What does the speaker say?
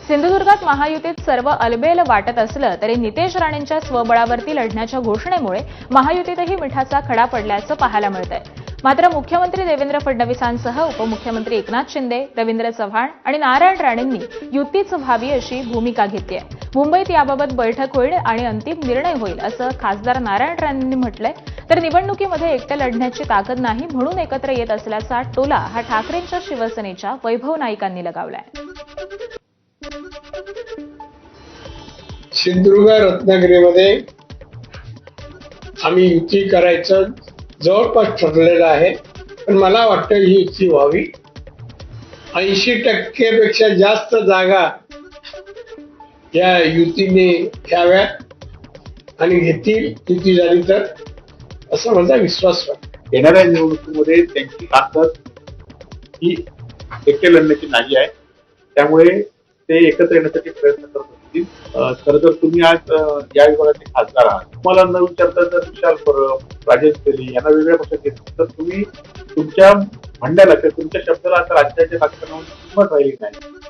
सिंधुदुर्गात महायुतीत सर्व अलबेल वाटत असलं तरी नितेश राणेंच्या स्वबळावरती लढण्याच्या घोषणेमुळे महायुतीतही मिठाचा खडा पडल्याचं पाहायला मिळतंय। मात्र मुख्यमंत्री देवेंद्र फडणवीसांसह उपमुख्यमंत्री एकनाथ शिंदे, रवींद्र चव्हाण आणि नारायण राणेंनी युतीच व्हावी अशी भूमिका घेतली आहे। मुंबईत याबाबत बैठक होईल आणि अंतिम निर्णय होईल असं खासदार नारायण राणेंनी म्हटलंय। तर निवडणुकीमध्ये एकटं लढण्याची ताकद नाही म्हणून एकत्र येत असल्याचा टोला हा ठाकरेंच्या शिवसेनेच्या वैभव नाईकांनी लगावलाय। सिंधुदुर्ग रत्नागिरीमध्ये आम्ही युती करायचं जवळपास ठरलेलं आहे, पण मला वाटतं ही युती व्हावी। 80% पेक्षा जास्त जागा या युतीने घ्याव्यात आणि घेतील युती झाली तर, असं माझा विश्वास वाटतो। येणाऱ्या निवडणुकीमध्ये त्यांची ताकद ही एकटे लढण्याची नाही आहे, त्यामुळे ते एकत्र येण्यासाठी प्रयत्न करत असतील। खरं तर तुम्ही आज या विभागाचे खासदार आहात, तुम्हाला न विचारता जर विशाल परब, राजेश तेली यांना वेगळ्या पक्षात घेतलं तर तुम्ही तुमच्या म्हणण्याला किंवा तुमच्या शब्दाला आता राज्याच्या राजकारणामध्ये किंमत राहिली नाही।